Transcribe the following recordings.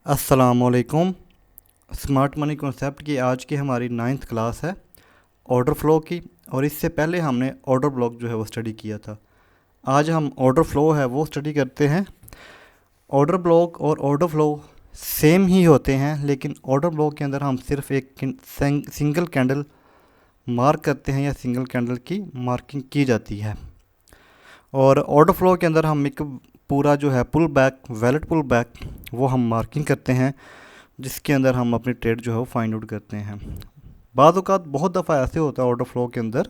अस्सलामुअलैकुम। Smart money concept की आज की हमारी 9th क्लास है ऑर्डर फ्लो की। और इससे पहले हमने ऑर्डर ब्लॉक जो है वो स्टडी किया था। आज हम ऑर्डर फ्लो है वो स्टडी करते हैं। ऑर्डर ब्लॉक और ऑर्डर फ्लो सेम ही होते हैं, लेकिन ऑर्डर ब्लॉक के अंदर हम सिर्फ एक सिंगल कैंडल मार्क करते हैं या सिंगल कैंडल की मार्किंग की जाती है। और ऑर्डर फ्लो के अंदर हम एक पूरा जो है pull back, valid pull back, वो हम मार्किंग करते हैं, जिसके अंदर हम अपनी ट्रेड जो है वो फाइंड आउट करते हैं। बाद औक़ात बहुत दफ़ा ऐसे होता है ऑर्डर फ्लो के अंदर,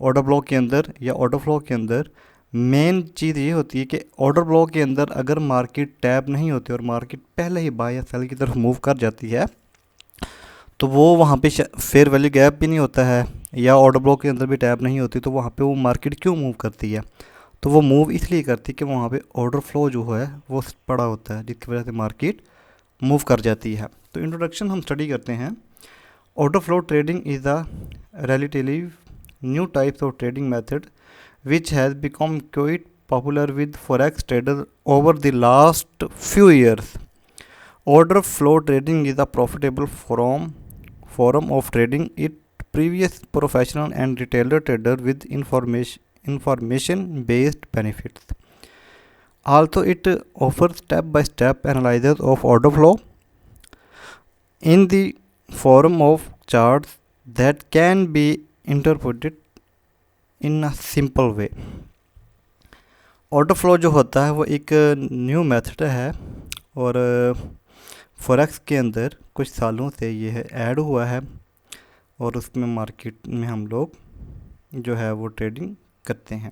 ऑर्डर ब्लॉक के अंदर या ऑर्डर फ्लो के अंदर मेन चीज़ ये होती है कि ऑर्डर ब्लॉक के अंदर अगर मार्केट टैप नहीं होती और मार्केट पहले ही बाय या सेल की तरफ मूव कर जाती है तो वो वहाँ पे फेयर वैल्यू गैप भी नहीं होता है, या ऑर्डर ब्लॉक के अंदर भी टैप नहीं होती तो वहाँ पे वो मार्केट क्यों मूव करती है। तो वो मूव इसलिए करती है कि वहाँ पे ऑर्डर फ्लो जो है वो पड़ा होता है, जिसकी वजह से मार्केट मूव कर जाती है। तो इंट्रोडक्शन हम स्टडी करते हैं। Order flow trading is a relatively new types of trading method which has become quite popular with forex traders over the last few years. Order flow trading is a profitable form of trading. It previous professional and retailer trader with information based benefits. Also, it offers step by step analysis of order flow in the form of charts that can be interpreted in a simple way. Order flow जो होता है वो एक new method है और forex के अंदर कुछ सालों से ये है ऐड हुआ है, और उसमें मार्केट में हम लोग जो है वो ट्रेडिंग करते हैं।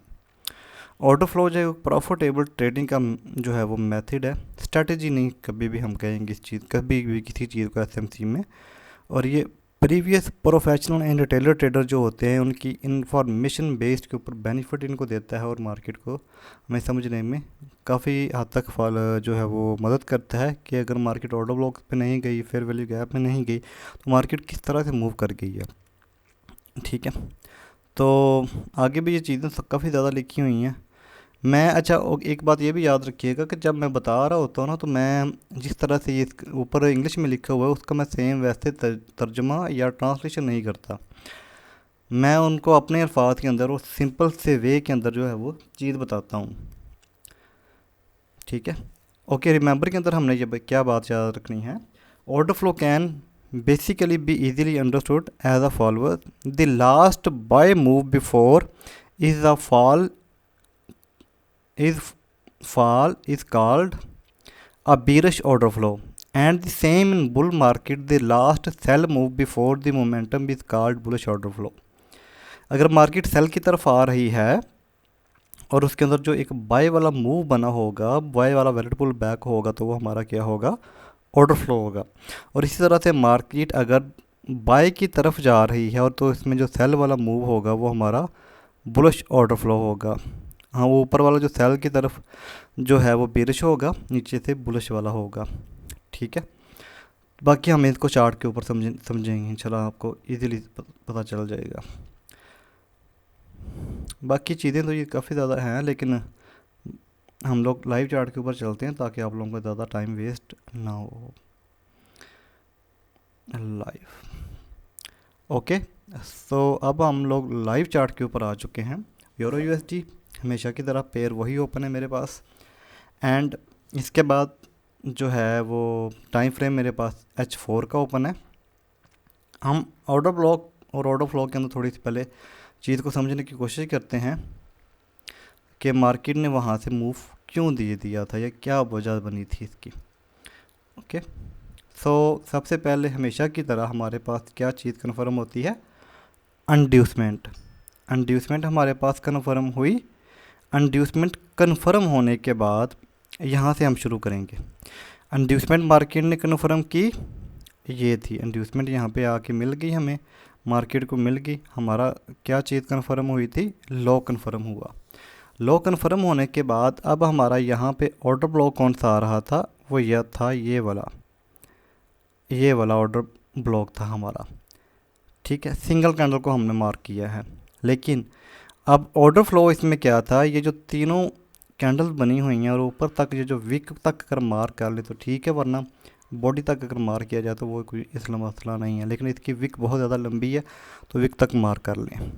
ऑर्डर फ्लो जो है प्रॉफिटेबल ट्रेडिंग का जो है वो मेथड है, स्ट्रेटजी नहीं कभी भी हम कहेंगे इस चीज़, कभी भी किसी चीज़ को एसएमसी में। और ये previous professional and retailer trader जो होते हैं उनकी इंफॉर्मेशन बेस्ड के ऊपर बेनिफिट इनको देता है और मार्केट को हमें समझने में काफ़ी हद तक जो है वो मदद करता है कि अगर मार्केट ऑर्डर ब्लॉक पे नहीं गई, फेयर वैल्यू गैप में नहीं गई, तो मार्केट किस तरह से मूव कर गई है। ठीक है, तो आगे भी ये चीज़ें काफ़ी ज़्यादा लिखी हुई हैं। मैं एक बात ये भी याद रखिएगा कि जब मैं बता रहा होता हूँ ना, तो मैं जिस तरह से ये ऊपर इंग्लिश में लिखा हुआ है उसका मैं सेम वैसे तर्जमा या ट्रांसलेशन नहीं करता। मैं उनको अपने अल्फाज के अंदर और सिंपल से वे के अंदर जो है वो चीज़ बताता हूँ। ठीक है, ओके। रिमेंबर के अंदर हमने ये क्या बात याद रखनी है। Order flow can basically be easily understood as a follower. The last buy move before is a fall is called a bearish order flow, and the same in bull market. The last sell move before the momentum is called bullish order flow. अगर market cell की तरफ आ रही है और उसके अंदर जो एक बाय वाला मूव बना होगा, बाय वाला वैलिड पुल बैक होगा, तो वो हमारा क्या होगा, ऑर्डर फ्लो होगा। और इसी तरह से मार्केट अगर बाय की तरफ जा रही है और तो इसमें जो सेल वाला मूव होगा वो हमारा बुलिश ऑर्डर फ्लो होगा। हाँ, वो ऊपर वाला जो सेल की तरफ जो है वो बेरिश होगा, नीचे से बुलिश वाला होगा। ठीक है, बाकी हम इसको चार्ट के ऊपर समझेंगे, चलो आपको इजीली पता चल जाएगा। बाकी चीज़ें तो ये काफ़ी ज़्यादा हैं, लेकिन हम लोग लाइव चार्ट के ऊपर चलते हैं ताकि आप लोगों का ज़्यादा टाइम वेस्ट ना हो। Live, okay. सो अब हम लोग लाइव चार्ट के ऊपर आ चुके हैं। यूरो यूएसडी हमेशा की तरह पेयर वही ओपन है मेरे पास, एंड इसके बाद जो है वो टाइम फ्रेम मेरे पास H4 का ओपन है। हम ऑर्डर ब्लॉक और ऑर्डर फ्लो के अंदर थोड़ी सी पहले चीज़ को समझने की कोशिश करते हैं कि मार्केट ने वहाँ से मूव क्यों दिया था या क्या वजह बनी थी इसकी। ओके, सो सबसे पहले हमेशा की तरह हमारे पास क्या चीज़ कन्फर्म होती है, इंड्यूसमेंट हमारे पास कन्फर्म हुई। इंड्यूसमेंट कन्फर्म होने के बाद यहाँ से हम शुरू करेंगे। इंड्यूसमेंट मार्केट ने कन्फर्म की, ये थी इंड्यूसमेंट, यहाँ पे आके मिल गई हमें, मार्केट को मिल गई। हमारा क्या चीज़ कन्फर्म हुई थी, लो कन्फर्म हुआ। लो कन्फर्म होने के बाद अब हमारा यहाँ पे ऑर्डर ब्लॉक कौन सा आ रहा था, वो यह था, ये वाला ऑर्डर ब्लॉक था हमारा। ठीक है, सिंगल कैंडल को हमने मार्क किया है। लेकिन अब ऑर्डर फ्लो इसमें क्या था, ये जो तीनों कैंडल बनी हुई हैं और ऊपर तक ये जो वीक तक अगर मार्क कर ले तो ठीक है, वरना बॉडी तक अगर मार किया जाए तो वो कोई इसलिए मसला नहीं है, लेकिन इसकी विक बहुत ज़्यादा लंबी है तो विक तक मार कर लें।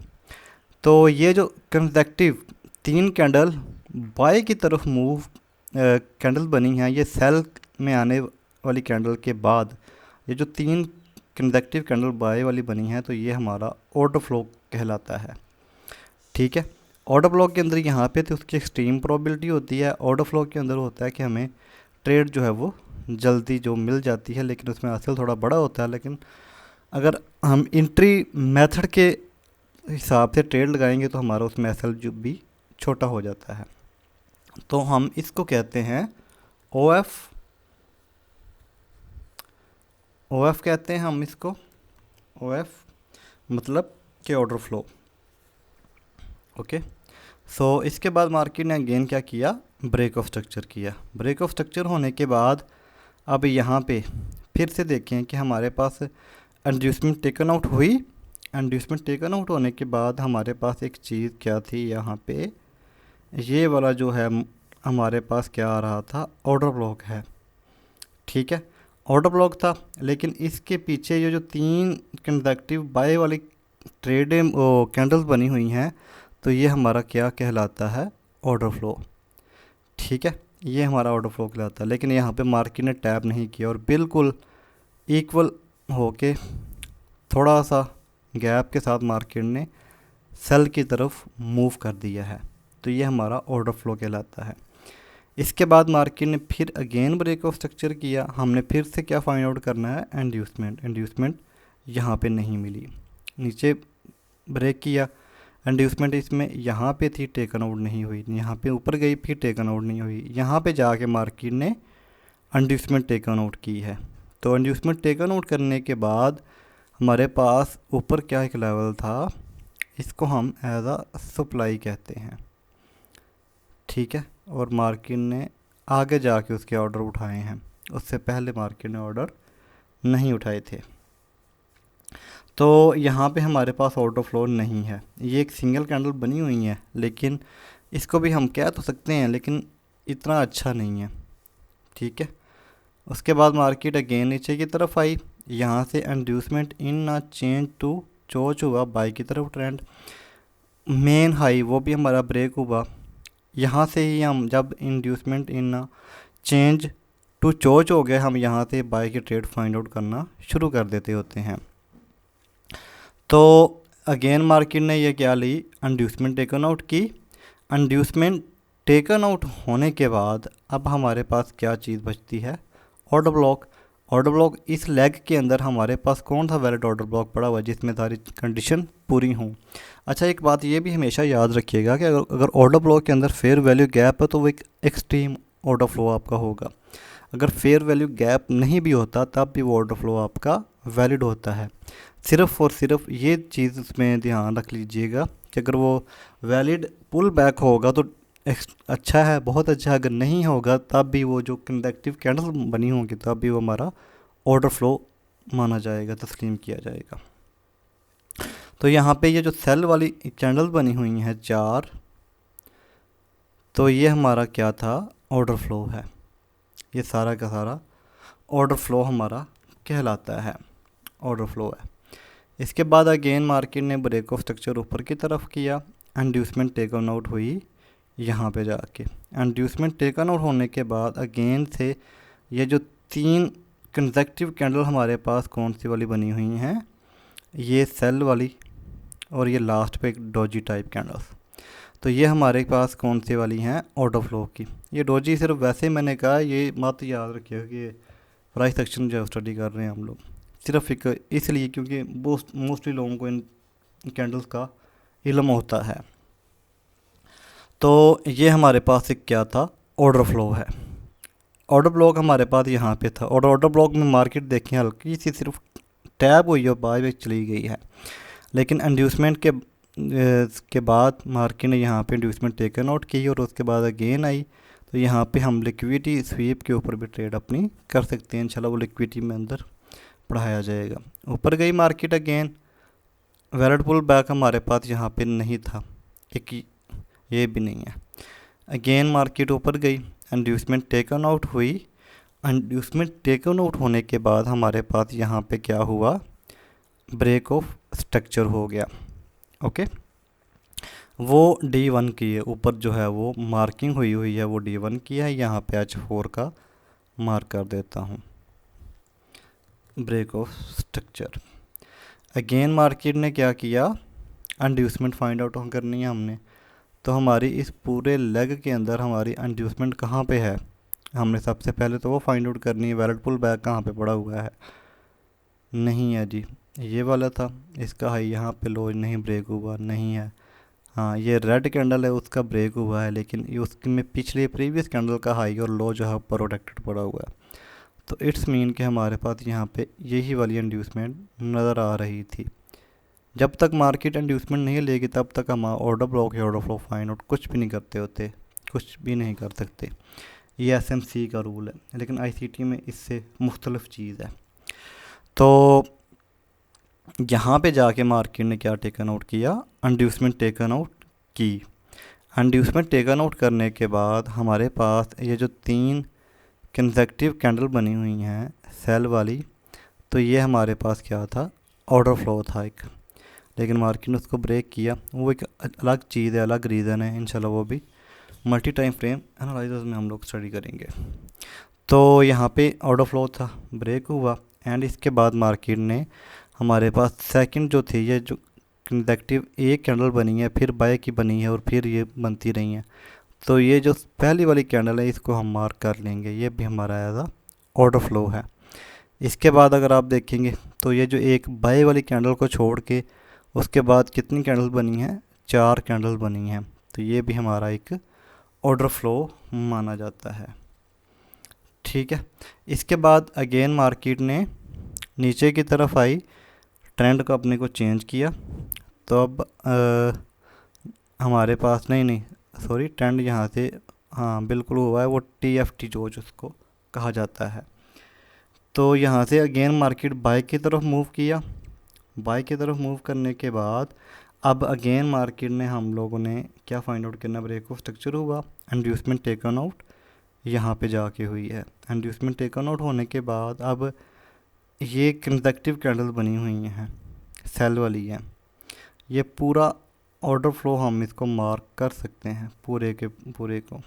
तो ये जो कंसेक्टिव 3 कैंडल बाय की तरफ मूव कैंडल बनी हैं, ये सेल में आने वाली कैंडल के बाद ये जो 3 कंसेक्टिव कैंडल बाय वाली बनी है, तो ये हमारा ऑर्डर फ्लो कहलाता है। ठीक है, ऑर्डर फ्लो के अंदर यहाँ पे तो उसकी एक्सट्रीम प्रोबेबिलिटी होती है। ऑर्डर फ्लो के अंदर होता है कि हमें ट्रेड जो है वो जल्दी जो मिल जाती है, लेकिन उसमें हासिल थोड़ा बड़ा होता है। लेकिन अगर हम एंट्री मेथड के हिसाब से ट्रेड लगाएंगे तो हमारा उसमें एसएल जो भी छोटा हो जाता है। तो हम इसको कहते हैं ओएफ कहते हैं हम इसको ओएफ, मतलब कि ऑर्डर फ्लो। ओके, सो इसके बाद मार्केट ने अगेन क्या किया, ब्रेक ऑफ स्ट्रक्चर किया। ब्रेक ऑफ स्ट्रक्चर होने के बाद अब यहाँ पे फिर से देखें कि हमारे पास इंड्यूसमेंट टेकन आउट हुई। इंड्यूसमेंट टेकन आउट होने के बाद हमारे पास एक चीज़ क्या थी, यहाँ पे ये वाला जो है हमारे पास क्या आ रहा था, ऑर्डर ब्लॉक है। ठीक है, ऑर्डर ब्लॉक था, लेकिन इसके पीछे ये जो 3 कंसेक्टिव बाय वाली ट्रेड कैंडल्स बनी हुई हैं, तो ये हमारा क्या कहलाता है, ऑर्डर फ्लो। ठीक है, ये हमारा ऑर्डर फ्लो कहलाता है। लेकिन यहाँ पे मार्केट ने टैप नहीं किया और बिल्कुल इक्वल होके थोड़ा सा गैप के साथ मार्केट ने सेल की तरफ मूव कर दिया है, तो ये हमारा ऑर्डर फ्लो कहलाता है। इसके बाद मार्केट ने फिर अगेन ब्रेक ऑफ स्ट्रक्चर किया। हमने फिर से क्या फाइंड आउट करना है, इंड्यूसमेंट यहाँ पे नहीं मिली, नीचे ब्रेक किया। इंड्यूसमेंट इसमें यहाँ पे थी, टेकन आउट नहीं हुई, यहाँ पे ऊपर गई फिर टेकन आउट नहीं हुई, यहाँ पे जाके मार्केट ने इंड्यूसमेंट टेकन आउट की है। तो इंड्यूसमेंट टेकन आउट करने के बाद हमारे पास ऊपर क्या एक लेवल था, इसको हम एज अ सप्लाई कहते हैं। ठीक है, और मार्केट ने आगे जाके उसके ऑर्डर उठाए हैं, उससे पहले मार्केट ने ऑर्डर नहीं उठाए थे। तो यहाँ पे हमारे पास ऑर्डर फ्लो नहीं है। ये एक सिंगल कैंडल बनी हुई है, लेकिन इसको भी हम कह तो सकते हैं, लेकिन इतना अच्छा नहीं है। ठीक है, उसके बाद मार्केट अगेन नीचे की तरफ आई, यहाँ से inducement in a change to चोच हुआ बाई की तरफ ट्रेंड। मेन हाई वो भी हमारा ब्रेक हुआ। यहाँ से ही हम जब inducement in a change to चोच हो गए, हम यहाँ से बाई की ट्रेड फाइंड आउट करना शुरू कर देते होते हैं। तो अगेन मार्केट ने ये क्या ली, इंड्यूसमेंट टेकन आउट की। इंड्यूसमेंट टेकन आउट होने के बाद अब हमारे पास क्या चीज़ बचती है, ऑर्डर ब्लॉक। ऑर्डर ब्लॉक इस लेग के अंदर हमारे पास कौन सा वैलिड ऑर्डर ब्लॉक पड़ा हुआ है जिसमें सारी कंडीशन पूरी हों। अच्छा, एक बात ये भी हमेशा याद रखिएगा कि अगर ऑर्डर ब्लॉक के अंदर फेयर वैल्यू गैप है तो वो एक एक्सट्रीम ऑर्डर फ्लो आपका होगा। अगर फेयर वैल्यू गैप नहीं भी होता तब भी वो ऑर्डर फ्लो आपका वैलिड होता है। सिर्फ़ और सिर्फ ये चीज़ उसमें ध्यान रख लीजिएगा कि अगर वो वैलिड पुल बैक होगा तो अच्छा है, बहुत अच्छा है। अगर नहीं होगा तब भी वो जो कंसेक्टिव कैंडल बनी होंगी तब भी वो हमारा ऑर्डर फ्लो माना जाएगा, तस्लीम किया जाएगा। तो यहाँ पे ये जो सेल वाली कैंडल बनी हुई हैं 4, तो ये हमारा क्या था, ऑर्डर फ्लो है। ये सारा का सारा ऑर्डर फ्लो हमारा कहलाता है, ऑर्डर फ्लो है। इसके बाद अगेन मार्केट ने ब्रेक ऑफ स्ट्रक्चर ऊपर की तरफ किया, इंड्यूसमेंट टेकन आउट हुई यहाँ पे जाके। इंड्यूसमेंट टेकन आउट होने के बाद अगेन से ये जो 3 कंसेक्टिव कैंडल हमारे पास कौन सी वाली बनी हुई हैं, ये सेल वाली और ये लास्ट पे एक डोजी टाइप कैंडल्स। तो ये हमारे पास कौन सी वाली हैं, ऑर्डर फ्लो की। ये डोजी सिर्फ वैसे मैंने कहा, ये मत याद रखिएगा कि प्राइस एक्शन जो स्टडी कर रहे हैं हम लोग, सिर्फ एक इसलिए क्योंकि मोस्टली लोगों को इन कैंडल्स का इल्म होता है। तो ये हमारे पास एक क्या था, ऑर्डर फ्लो है। ऑर्डर ब्लॉक हमारे पास यहाँ पे था और ऑर्डर ब्लॉक में मार्केट देखें हल्की सी सिर्फ टैप हुई और बाय बैक चली गई है। लेकिन इंड्यूसमेंट के बाद मार्केट ने यहाँ पे इंड्यूसमेंट टेकन आउट की और उसके बाद अगेन आई। तो यहाँ पे हम लिक्विडिटी स्वीप के ऊपर भी ट्रेड अपनी कर सकते हैं, इंशाल्लाह वो लिक्विडिटी में अंदर पढ़ाया जाएगा। ऊपर गई market again, valid pull back हमारे पास यहाँ पे नहीं था, एक ये भी नहीं है। अगेन मार्केट ऊपर गई, इंड्यूसमेंट टेकन आउट हुई, इंड्यूसमेंट टेकन आउट होने के बाद हमारे पास यहाँ पे क्या हुआ, ब्रेक ऑफ स्ट्रक्चर हो गया। ओके, वो D1 की है, ऊपर जो है वो मार्किंग हुई हुई है वो D1 की है, यहाँ पे H4 का मार्क कर देता हूँ, break of structure. Again market ने क्या किया, इंड्यूसमेंट फाइंड आउट करनी है हमने, तो हमारी इस पूरे लेग के अंदर हमारी इंड्यूसमेंट कहाँ पे है, हमने सबसे पहले तो वो फाइंड आउट करनी है। वैलिड पुल बैक कहाँ पे पड़ा हुआ है, नहीं है जी, ये वाला था, इसका हाई यहाँ पे लो नहीं ब्रेक हुआ, नहीं है। हाँ, ये रेड कैंडल है उसका ब्रेक हुआ है, लेकिन ये उसके में पिछले प्रीवियस कैंडल का हाई और लो जो है प्रोटेक्टेड पड़ा हुआ है। तो इट्स मीन कि हमारे पास यहाँ पे यही वाली इंड्यूसमेंट नज़र आ रही थी। जब तक मार्केट इंड्यूसमेंट नहीं लेगी तब तक हम ऑर्डर ब्लॉक या ऑर्डर फ्लो फाइंड आउट कुछ भी नहीं करते होते, कुछ भी नहीं कर सकते। ये SMC का रूल है, लेकिन ICT में इससे मुख्तलिफ चीज़ है। तो यहाँ पे जाके मार्केट ने क्या टेकन आउट किया, इंड्यूसमेंट टेकन आउट की। इंड्यूसमेंट टेकन आउट करने के बाद हमारे पास ये जो 3 कंसेक्टिव कैंडल बनी हुई हैं सेल वाली, तो ये हमारे पास क्या था, ऑर्डर फ्लो था एक, लेकिन मार्केट ने उसको ब्रेक किया। वो एक अलग चीज़ है, अलग रीज़न है, इंशाल्लाह वो भी मल्टी टाइम फ्रेम एनालिसिस में हम लोग स्टडी करेंगे। तो यहाँ पे ऑर्डर फ्लो था, ब्रेक हुआ, एंड इसके बाद मार्केट ने हमारे पास सेकंड जो थी, ये जो कंसेक्टिव एक कैंडल बनी है, फिर बाय की बनी है और फिर ये बनती रही हैं, तो ये जो पहली वाली कैंडल है इसको हम मार्क कर लेंगे, ये भी हमारा एज ऑर्डर फ्लो है। इसके बाद अगर आप देखेंगे तो ये जो एक बाय वाली कैंडल को छोड़ के उसके बाद कितनी कैंडल बनी हैं, 4 कैंडल बनी हैं, तो ये भी हमारा एक ऑर्डर फ्लो माना जाता है। ठीक है, इसके बाद अगेन मार्केट ने नीचे की तरफ आई, ट्रेंड को अपने को चेंज किया, तो अब हमारे पास नहीं सॉरी, ट्रेंड यहाँ से हाँ बिल्कुल हुआ है, वो TFT जो उसको कहा जाता है। तो यहाँ से अगेन मार्केट बाय की तरफ मूव किया, बाय की तरफ मूव करने के बाद अब अगेन मार्केट ने हम लोगों ने क्या फाइंड आउट करना, ब्रेक ऑफ स्ट्रक्चर हुआ, इंड्यूसमेंट टेकन आउट यहाँ पे जाके हुई है। इंड्यूसमेंट टेकन आउट होने के बाद अब ये कंसेक्टिव कैंडल बनी हुई हैं, सेल वाली है, ये पूरा ऑर्डर फ्लो हम इसको मार्क कर सकते हैं पूरे के पूरे को।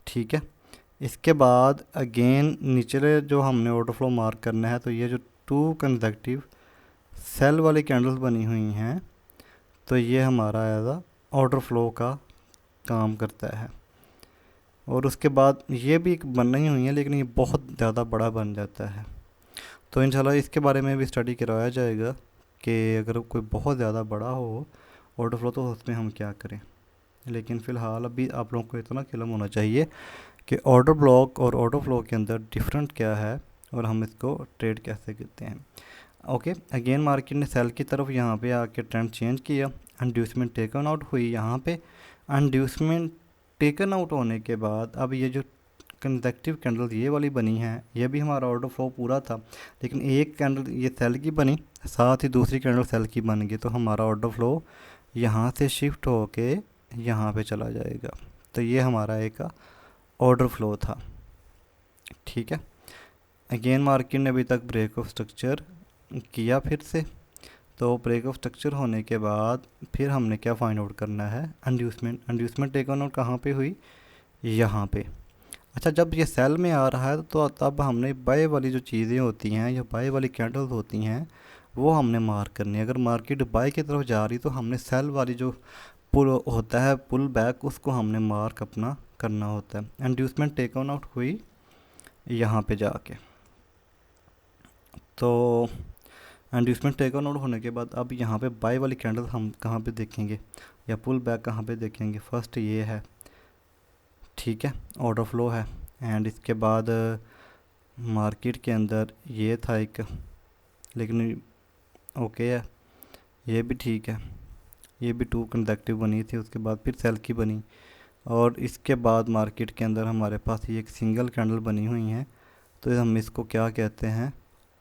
ठीक है, इसके बाद अगेन निचले जो हमने ऑर्डर फ्लो मार्क करना है, तो ये जो 2 कंसेक्टिव सेल वाली कैंडल्स बनी हुई हैं, तो ये हमारा एज ऑर्डर फ्लो का काम करता है। और उसके बाद ये भी एक बन रही हुई है, लेकिन ये बहुत ज़्यादा बड़ा बन जाता है, तो इंशाल्लाह इसके बारे में भी स्टडी करवाया जाएगा कि अगर कोई बहुत ज़्यादा बड़ा हो ऑर्डर फ्लो तो उसमें हम क्या करें। लेकिन फ़िलहाल अभी आप लोगों को इतना इल्म होना चाहिए कि ऑर्डर ब्लॉक और ऑर्डर फ्लो के अंदर डिफरेंट क्या है और हम इसको ट्रेड कैसे करते हैं। ओके, अगेन मार्केट ने सेल की तरफ यहाँ पे आके ट्रेंड चेंज किया, इंड्यूसमेंट टेकन आउट हुई यहाँ पे। इंड्यूसमेंट टेकन आउट होने के बाद अब ये जो कंसेक्टिव कैंडल ये वाली बनी है, ये भी हमारा ऑर्डर फ्लो पूरा था, लेकिन एक कैंडल ये सेल की बनी, साथ ही दूसरी कैंडल सेल की बन गई, तो हमारा ऑर्डर फ्लो यहाँ से शिफ्ट होके यहाँ पे चला जाएगा। तो ये हमारा एक ऑर्डर फ्लो था। ठीक है, अगेन मार्केट ने अभी तक ब्रेक ऑफ स्ट्रक्चर किया फिर से, तो ब्रेक ऑफ स्ट्रक्चर होने के बाद फिर हमने क्या फाइंड आउट करना है, इंड्यूसमेंट टेकन आउट कहाँ पे हुई, यहाँ पे। अच्छा, जब ये सेल में आ रहा है तो तब हमने बाय वाली जो चीज़ें होती हैं या बाय वाली कैंडल्स होती हैं वो हमने मार्क करनी है। अगर मार्केट बाय की तरफ जा रही तो हमने सेल वाली जो पुल होता है, पुल बैक, उसको हमने मार्क अपना करना होता है। इंड्यूसमेंट टेकन आउट हुई यहाँ पे जाके, तो इंड्यूसमेंट टेकन आउट होने के बाद अब यहाँ पे बाय वाली कैंडल हम कहाँ पे देखेंगे या पुल बैक कहाँ पे देखेंगे, फर्स्ट ये है। ठीक है, ऑर्डर फ्लो है, एंड इसके बाद मार्केट के अंदर ये था एक, लेकिन ओके है, ये भी ठीक है, ये भी 2 कंसेक्टिव बनी थी, उसके बाद फिर सेल की बनी, और इसके बाद मार्केट के अंदर हमारे पास ये एक सिंगल कैंडल बनी हुई है, तो हम इसको क्या कहते हैं,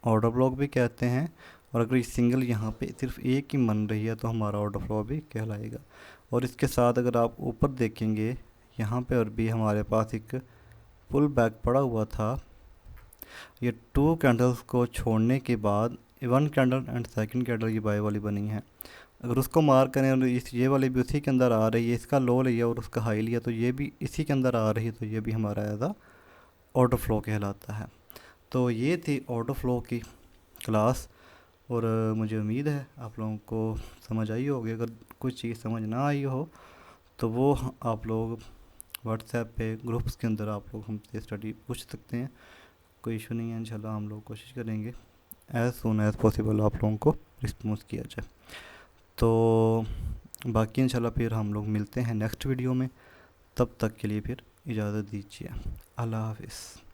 ऑर्डर ब्लॉक भी कहते हैं। और अगर ये सिंगल यहाँ पे सिर्फ एक ही बन रही है तो हमारा ऑर्डर फ्लो भी कहलाएगा। और इसके साथ अगर आप ऊपर देखेंगे यहाँ पे और भी हमारे पास एक पुल बैक पड़ा हुआ था, ये 2 कैंडल्स को छोड़ने के बाद 1 कैंडल एंड सेकंड कैंडल ये बाय वाली बनी है। अगर उसको मार्क करें और ये वाली भी उसी के अंदर आ रही है, इसका लो लिया और उसका हाई लिया तो ये भी इसी के अंदर आ रही है, तो ये भी हमारा एज आ ऑर्डर फ्लो कहलाता है। तो ये थी ऑर्डर फ्लो की क्लास, और मुझे उम्मीद है आप लोगों को समझ आई होगी। अगर कुछ चीज़ समझ ना आई हो तो वो आप लोग व्हाट्सएप पे ग्रुप्स के अंदर आप लोग हमसे स्टडी पूछ सकते हैं, कोई इशू नहीं है। इंशाल्लाह हम लोग कोशिश करेंगे एज़ सून एज़ पॉसिबल आप लोगों को रिस्पॉन्स किया जाए। तो बाकी इंशाल्लाह फिर हम लोग मिलते हैं नेक्स्ट वीडियो में, तब तक के लिए फिर इजाज़त दीजिए। अल्लाह हाफ़िज़।